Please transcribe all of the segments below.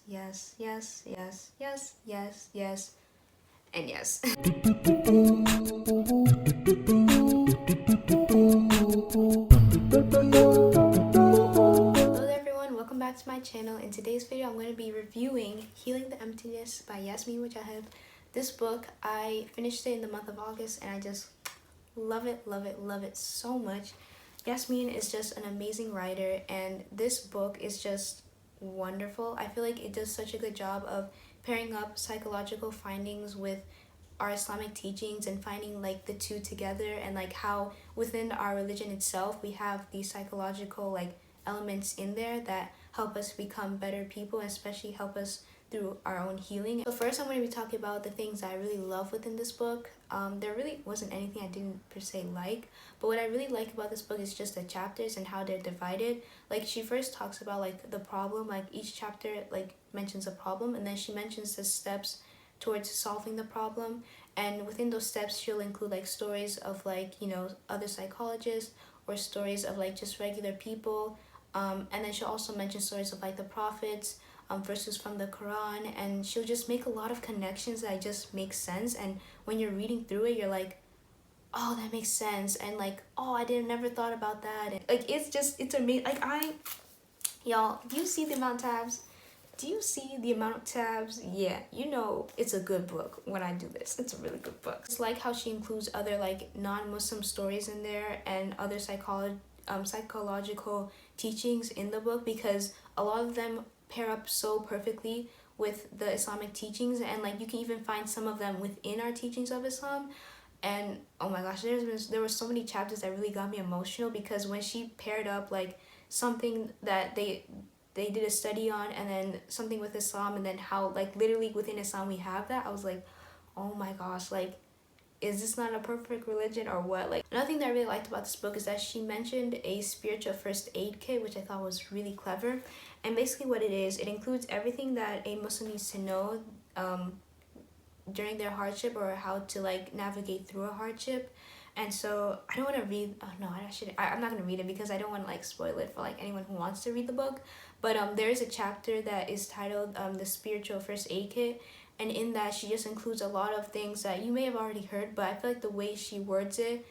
yes, yes, yes, yes, yes, yes, and yes. Hello everyone, welcome back to my channel. In today's video, I'm going to be reviewing Healing the Emptiness by Yasmine Mogahed. This book, I finished it in the month of August and I just love it, love it, love it so much. Yasmine is just an amazing writer and this book is just wonderful. I feel like it does such a good job of pairing up psychological findings with our Islamic teachings and finding like the two together, and like how within our religion itself we have these psychological like elements in there that help us become better people and especially help us through our own healing. So first I'm going to be talking about the things that I really love within this book. There really wasn't anything I didn't per se like, but what I really like about this book is just the chapters and how they're divided. Like she first talks about like the problem, like each chapter like mentions a problem, and then she mentions the steps towards solving the problem, and within those steps she'll include like stories of like, you know, other psychologists or stories of like just regular people, and then she'll also mention stories of like the prophets, verses from the Quran, and she'll just make a lot of connections that just make sense, and when you're reading through it you're like, oh, that makes sense, and like, oh, I didn't never thought about that, and like it's amazing. Like y'all, do you see the amount of tabs? Do you see the amount of tabs? Yeah, you know it's a good book when I do this. It's a really good book. It's like how she includes other like non-Muslim stories in there and other psychological teachings in the book, because a lot of them pair up so perfectly with the Islamic teachings, and like you can even find some of them within our teachings of Islam. And oh my gosh, there were so many chapters that really got me emotional, because when she paired up like something that they did a study on and then something with Islam, and then how like literally within Islam we have that, I was like, oh my gosh, like, is this not a perfect religion or what? Like, another thing that I really liked about this book is that she mentioned a spiritual first aid kit, which I thought was really clever. And basically what it is, it includes everything that a Muslim needs to know during their hardship, or how to like navigate through a hardship. And so I don't want to read, oh no, I'm not going to read it because I don't want to like spoil it for like anyone who wants to read the book. But there is a chapter that is titled the spiritual first aid kit, and in that she just includes a lot of things that you may have already heard, but I feel like the way she words it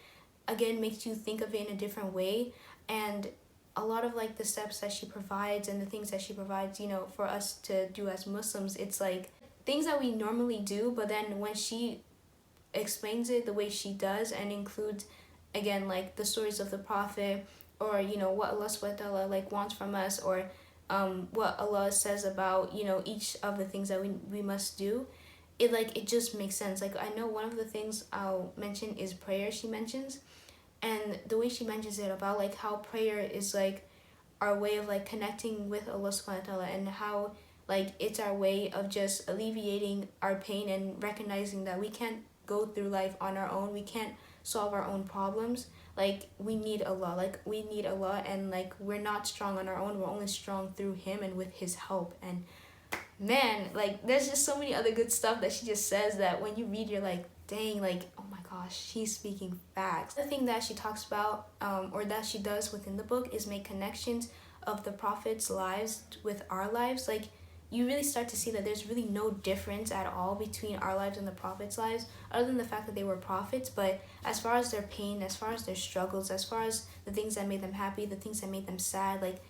again makes you think of it in a different way. And a lot of like the steps that she provides and the things that she provides, you know, for us to do as Muslims, it's like things that we normally do, but then when she explains it the way she does and includes again like the stories of the prophet, or you know what Allah subhanahu wa ta'ala like wants from us, or what Allah says about, you know, each of the things that we must do, it like it just makes sense. Like I know one of the things I'll mention is prayer, she mentions, and the way she mentions it about like how prayer is like our way of like connecting with Allah subhanahu wa ta'ala, and how like it's our way of just alleviating our pain and recognizing that we can't go through life on our own, we can't solve our own problems, like we need Allah, and like we're not strong on our own, we're only strong through Him and with His help. And man, like there's just so many other good stuff that she just says that when you read you're like, dang, like, oh my gosh, she's speaking facts. The thing that she talks about, or that she does within the book, is make connections of the prophets' lives with our lives. Like you really start to see that there's really no difference at all between our lives and the prophets' lives, other than the fact that they were prophets. But as far as their pain, as far as their struggles, as far as the things that made them happy, the things that made them sad, like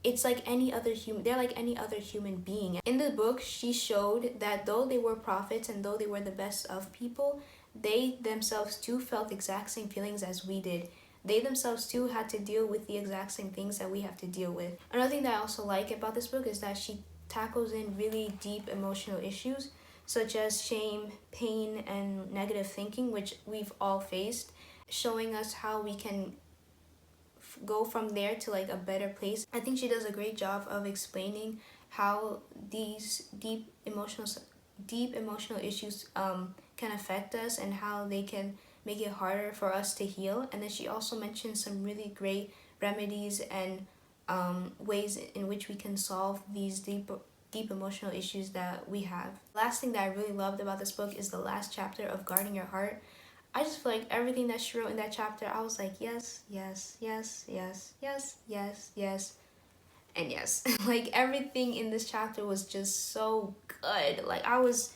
it's like any other human, they're like any other human being. In the book she showed that though they were prophets and though they were the best of people, they themselves too felt the exact same feelings as we did. They themselves too had to deal with the exact same things that we have to deal with. Another thing that I also like about this book is that she tackles in really deep emotional issues such as shame, pain, and negative thinking, which we've all faced, showing us how we can go from there to like a better place. I think she does a great job of explaining how these deep emotional issues can affect us, and how they can make it harder for us to heal. And then she also mentions some really great remedies and ways in which we can solve these deep emotional issues that we have. Last thing that I really loved about this book is the last chapter of guarding your heart. I just feel like everything that she wrote in that chapter, I was like, yes, yes, yes, yes, yes, yes, yes. And yes, like everything in this chapter was just so good. Like I was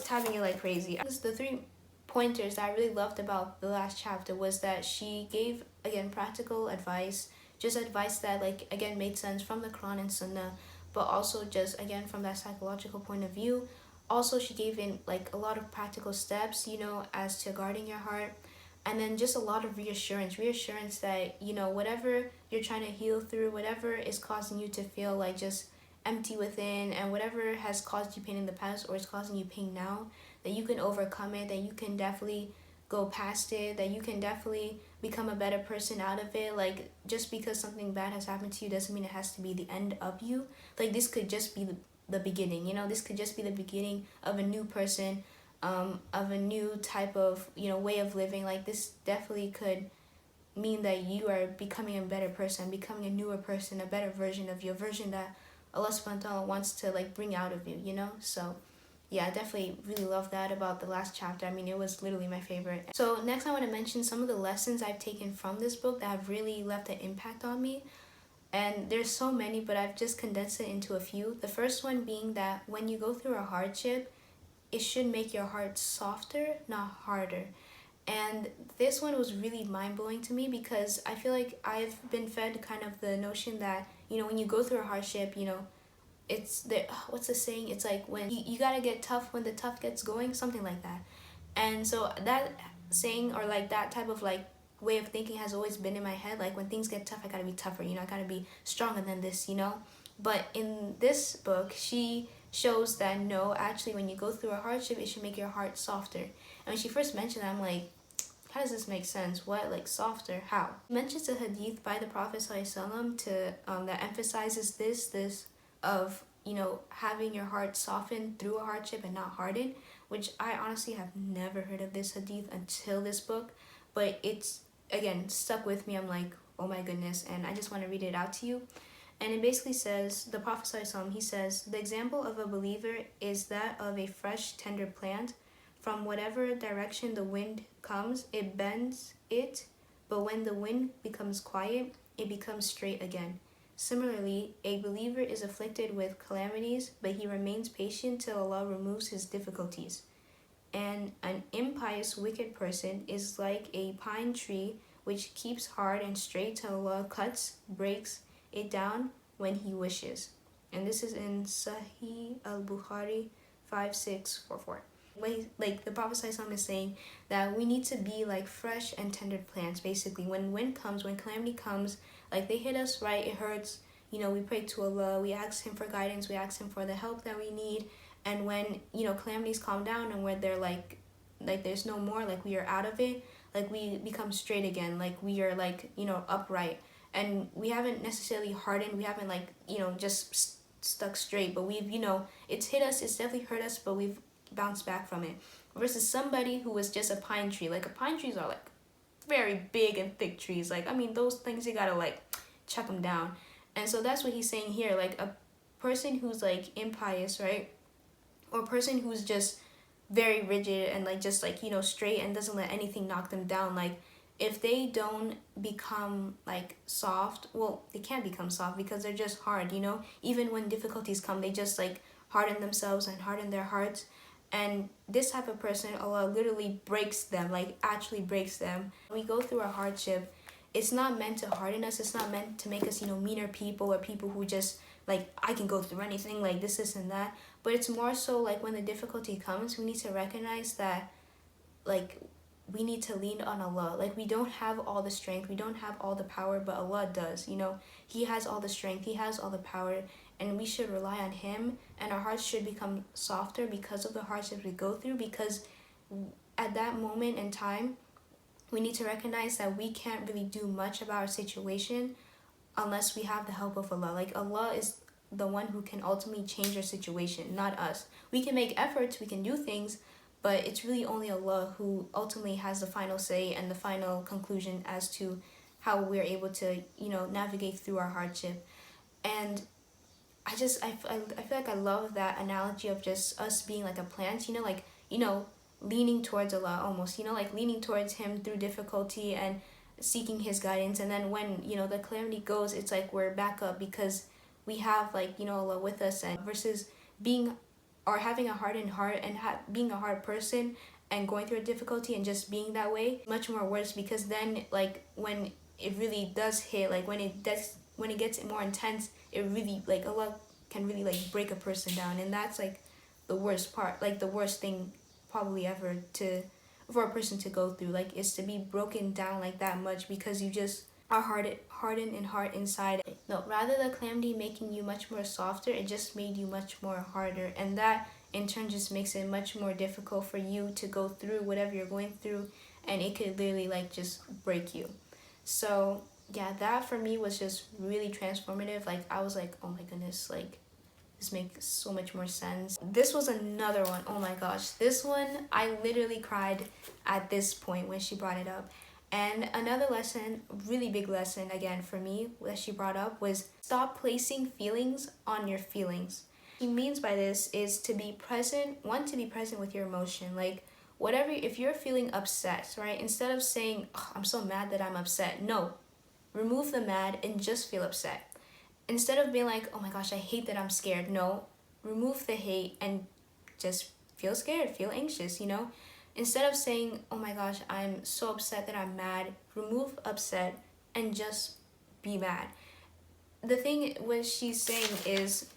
tapping it like crazy. The three pointers that I really loved about the last chapter was that she gave again practical advice, just advice that like again made sense from the Quran and Sunnah, but also just again from that psychological point of view. Also, she gave in like a lot of practical steps, as to guarding your heart, and then just a lot of reassurance that whatever you're trying to heal through, whatever is causing you to feel like just empty within, and whatever has caused you pain in the past or is causing you pain now, that you can overcome it, that you can definitely go past it, that you can definitely become a better person out of it. Like, just because something bad has happened to you doesn't mean it has to be the end of you. Like, this could just be the beginning, this could just be the beginning of a new person, of a new type of way of living. Like, this definitely could mean that you are becoming a better person, becoming a newer person, a better version of your version that Allah subhanahu wa ta'ala wants to like bring out of you. So yeah, I definitely really love that about the last chapter. I mean, it was literally my favorite. So next I want to mention some of the lessons I've taken from this book that have really left an impact on me. And there's so many, but I've just condensed it into a few. The first one being that when you go through a hardship, it should make your heart softer, not harder. And this one was really mind-blowing to me, because I feel like I've been fed kind of the notion that when you go through a hardship, it's the what's the saying, it's like when you gotta get tough when the tough gets going, something like that. And so that saying, or like that type of like way of thinking, has always been in my head. Like, when things get tough, I gotta be tougher, I gotta be stronger than this. But in this book, she shows that no, actually, when you go through a hardship, it should make your heart softer. And when she first mentioned it, I'm like, how does this make sense? What, like, softer? How? She mentions a hadith by the Prophet ﷺ to that emphasizes this of having your heart softened through a hardship and not hardened, which I honestly have never heard of this hadith until this book, but it's again stuck with me. I'm like, oh my goodness, and I just want to read it out to you. And it basically says, the Prophet ﷺ, he says, the example of a believer is that of a fresh, tender plant. From whatever direction the wind comes, it bends it, but when the wind becomes quiet, it becomes straight again. Similarly, a believer is afflicted with calamities, but he remains patient till Allah removes his difficulties. And an impious, wicked person is like a pine tree which keeps hard and straight till Allah breaks it down when he wishes. And this is in Sahih al-Bukhari 5644. Like the Prophet ﷺ is saying that we need to be like fresh and tender plants. Basically, when wind comes, when calamity comes, like they hit us right, it hurts. We pray to Allah, we ask Him for guidance, we ask Him for the help that we need. And when calamities calm down and where they're like there's no more, like we are out of it, like we become straight again, like we are like upright, and we haven't necessarily hardened, we haven't like just stuck straight, but we've it's hit us, it's definitely hurt us, but we've bounce back from it, versus somebody who was just a pine tree. Like, a pine trees are like very big and thick trees. Like, I mean, those things, you gotta like chuck them down. And so that's what he's saying here. Like, a person who's like impious, right, or a person who's just very rigid and like just like straight and doesn't let anything knock them down, like if they don't become like soft, well, they can't become soft because they're just hard. Even when difficulties come, they just like harden themselves and harden their hearts. And this type of person, Allah literally breaks them, like actually breaks them. When we go through a hardship, it's not meant to harden us. It's not meant to make us, meaner people, or people who just like, I can go through anything, like this and that. But it's more so like when the difficulty comes, we need to recognize that like we need to lean on Allah. Like, we don't have all the strength, we don't have all the power, but Allah does. He has all the strength, He has all the power, and we should rely on Him, and our hearts should become softer because of the hardships we go through, because at that moment in time, we need to recognize that we can't really do much about our situation unless we have the help of Allah. Like, Allah is the one who can ultimately change our situation, not us. We can make efforts, we can do things, but it's really only Allah who ultimately has the final say and the final conclusion as to how we're able to, navigate through our hardship. And I feel like I love that analogy of just us being like a plant, leaning towards Allah almost, like leaning towards Him through difficulty and seeking His guidance. And then when, the calamity goes, it's like we're back up because we have like, you know, Allah with us, and versus being or having a hardened heart and being a hard person and going through a difficulty and just being that way, much more worse, because then like when it really does hit, like when it gets more intense, it really like Allah can really like break a person down, and that's like the worst part, like the worst thing probably ever to for a person to go through, like is to be broken down like that much because you just are hardened in heart inside. No, rather the calamity making you much more softer, it just made you much more harder, and that in turn just makes it much more difficult for you to go through whatever you're going through, and it could literally like just break you. So yeah, that for me was just really transformative. Like I was like, oh my goodness, like this makes so much more sense. This was another one. Oh my gosh, this one I literally cried at this point when she brought it up. And another lesson, really big lesson again for me that she brought up, was stop placing feelings on your feelings. What she means by this is to be present, to be present with your emotion. Like whatever, if you're feeling upset, right, instead of saying, oh, I'm so mad that I'm upset, no, remove the mad and just feel upset. Instead of being like, oh my gosh, I hate that I'm scared, no, remove the hate and just feel scared, feel anxious, you know? Instead of saying, oh my gosh, I'm so upset that I'm mad, remove upset and just be mad. The thing what she's saying is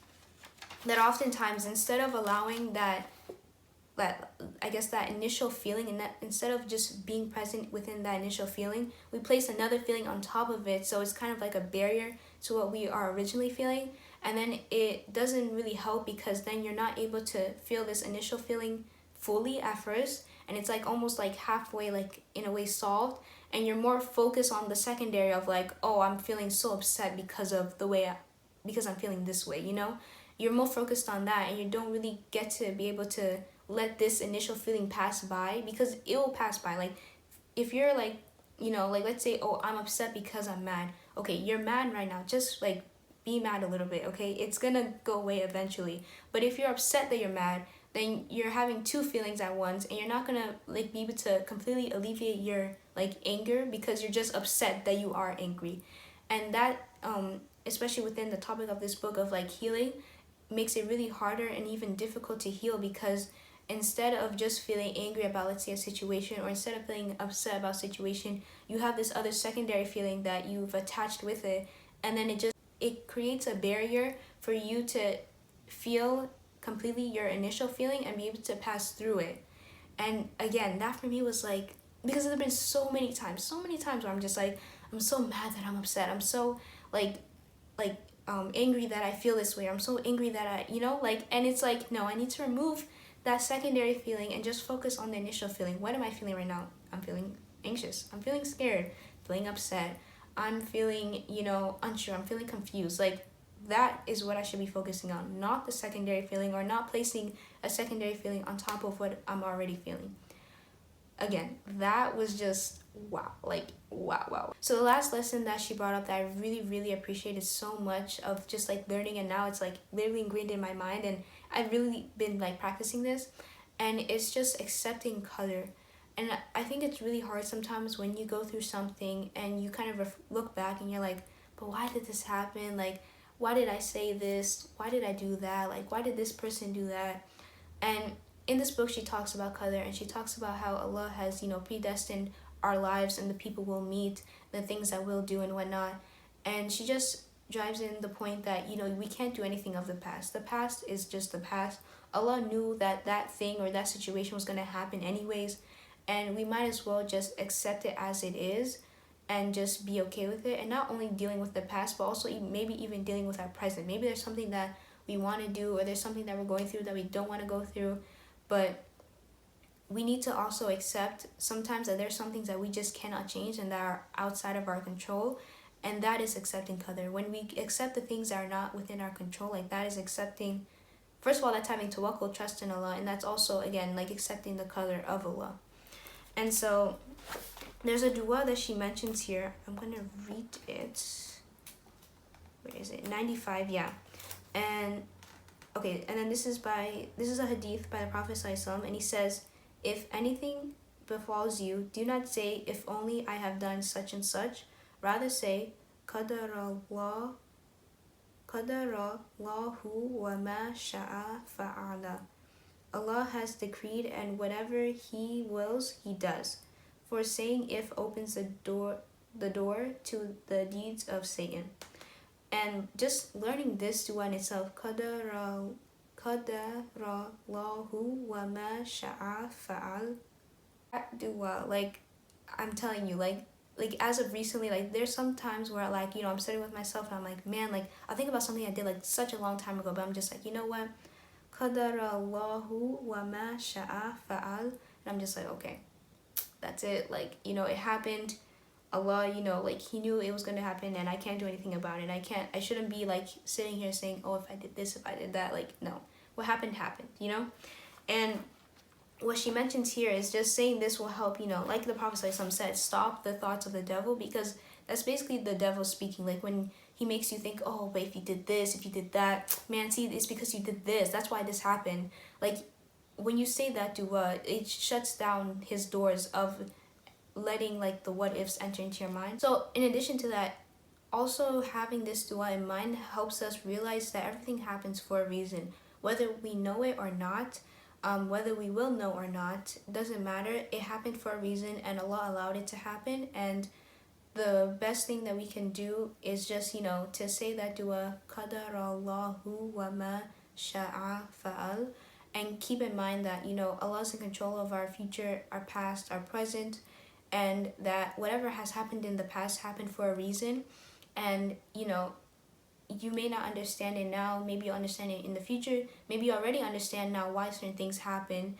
that oftentimes instead of allowing that I guess that initial feeling, and that instead of just being present within that initial feeling, we place another feeling on top of it, so it's kind of like a barrier to what we are originally feeling, and then it doesn't really help because then you're not able to feel this initial feeling fully at first, and it's like almost like halfway like in a way solved, and you're more focused on the secondary of like, oh, I'm feeling so upset because of the way because I'm feeling this way, you know? You're more focused on that, and you don't really get to be able to let this initial feeling pass by, because it will pass by. Like if you're like, you know, like let's say, oh, I'm upset because I'm mad. Okay, you're mad right now, just like be mad a little bit, okay? It's gonna go away eventually. But if you're upset that you're mad, then you're having two feelings at once, and you're not gonna like be able to completely alleviate your like anger because you're just upset that you are angry. And that especially within the topic of this book of like healing, makes it really harder and even difficult to heal, because instead of just feeling angry about, let's say, a situation, or instead of feeling upset about a situation, you have this other secondary feeling that you've attached with it, and then it creates a barrier for you to feel completely your initial feeling and be able to pass through it. And again, that for me was like, because there have been so many times where I'm just like, I'm so mad that I'm upset, I'm so like angry that I feel this way, I'm so angry that I, you know, like, and it's like, no, I need to remove that secondary feeling and just focus on the initial feeling. What am I feeling right now? I'm feeling anxious, I'm feeling scared, feeling upset, I'm feeling, you know, unsure, I'm feeling confused. Like that is what I should be focusing on, not the secondary feeling, or not placing a secondary feeling on top of what I'm already feeling. Again, that was just wow, like wow. So the last lesson that she brought up that I really appreciated so much of just like learning, and now it's like literally ingrained in my mind, and I've really been like practicing this, and it's just accepting color. And I think it's really hard sometimes when you go through something and you kind of look back and you're like, but why did this happen? Like, why did I say this? Why did I do that? Like, why did this person do that? And in this book, she talks about color, and she talks about how Allah has, you know, predestined our lives and the people we'll meet, the things that we'll do and whatnot. And she just drives in the point that, you know, we can't do anything of the past. The past is just the past. Allah knew that that thing or that situation was going to happen anyways, and we might as well just accept it as it is and just be okay with it, and not only dealing with the past, but also maybe even dealing with our present. Maybe there's something that we want to do, or there's something that we're going through that we don't want to go through, but we need to also accept sometimes that there's some things that we just cannot change and that are outside of our control, and that is accepting qadr. When we accept the things that are not within our control, like that is accepting, first of all, that's having tawakkul, trust in Allah, and that's also, again, like accepting the qadr of Allah. And so there's a dua that she mentions here. I'm going to read it. Where is it? 95, yeah. And okay, and then this is a hadith by the Prophet ﷺ, and he says, if anything befalls you, do not say, if only I have done such and such. Rather say, Qadar قدر الله وما شاء فعل. Allah has decreed, and whatever He wills, He does. For saying if opens the door to the deeds of Satan. And just learning this dua in itself, قدر الله وما شاء فعل. That dua, like, I'm telling you, like as of recently, like there's some times where, like, I'm sitting with myself and I'm like, man, like I think about something I did like such a long time ago, but I'm just like, you know what, قدر الله وما شاء فعل. And I'm just like, okay, that's it, like, it happened. Allah, like He knew it was gonna happen, and I can't do anything about it. I shouldn't be like sitting here saying, oh, if I did this, if I did that. Like, no, what happened happened, and what she mentions here is just saying this will help, like the Prophet ﷺ said, stop the thoughts of the devil, because that's basically the devil speaking. Like when he makes you think, oh, but if you did this, if you did that, man, see, it's because you did this, that's why this happened. Like when you say that dua, it shuts down his doors of letting like the what ifs enter into your mind. So in addition to that, also having this dua in mind helps us realize that everything happens for a reason, whether we know it or not. Whether we will know or not, doesn't matter. It happened for a reason, and Allah allowed it to happen. And the best thing that we can do is just, to say that dua, قدر الله وما شاء فعل, and keep in mind that, Allah's in control of our future, our past, our present, and that whatever has happened in the past happened for a reason. And, you may not understand it now, maybe you'll understand it in the future, maybe you already understand now why certain things happen,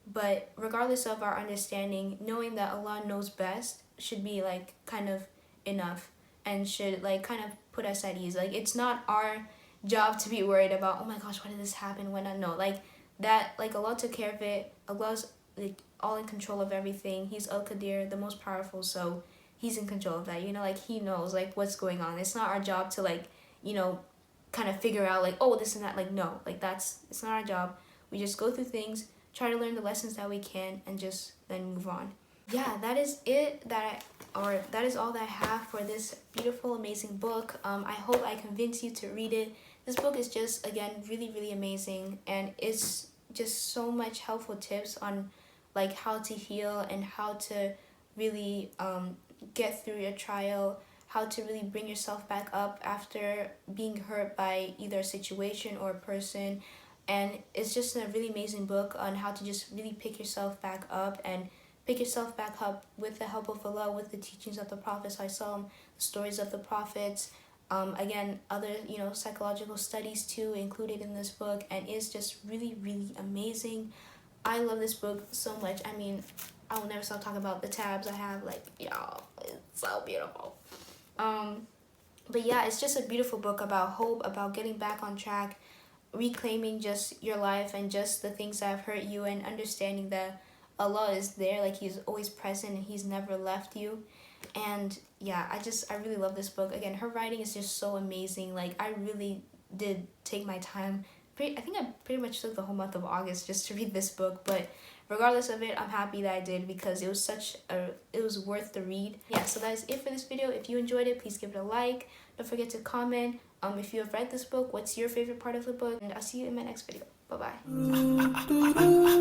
but regardless of our understanding, knowing that Allah knows best should be like kind of enough, and should like kind of put us at ease. Like it's not our job to be worried about, oh my gosh, why did this happen, when I know, like that, like Allah took care of it. Allah's like all in control of everything. He's Al-Qadir, the most powerful, so He's in control of that, like He knows like what's going on. It's not our job to like kind of figure out like, oh, this and that. Like, no, like it's not our job. We just go through things, try to learn the lessons that we can, and just then move on. Yeah, that is it. That is all that I have for this beautiful, amazing book. I hope I convince you to read it. This book is just, again, really, really amazing, and it's just so much helpful tips on like how to heal and how to really get through your trial, how to really bring yourself back up after being hurt by either a situation or a person. And it's just a really amazing book on how to just really pick yourself back up, and pick yourself back up with the help of Allah, with the teachings of the Prophet ﷺ, the stories of the prophets, again, other psychological studies too included in this book, and it's just really, really amazing. I love this book so much. I mean, I will never stop talking about the tabs I have. Like, y'all, it's so beautiful. But yeah, it's just a beautiful book about hope, about getting back on track, reclaiming just your life and just the things that have hurt you, and understanding that Allah is there, like He's always present and He's never left you. And yeah, I really love this book. Again, her writing is just so amazing. Like I really did take my time. I think I pretty much took the whole month of August just to read this book, but regardless of it, I'm happy that I did, because it was worth the read. Yeah, so that is it for this video. If you enjoyed it, please give it a like. Don't forget to comment if you have read this book, what's your favorite part of the book, and I'll see you in my next video. Bye bye.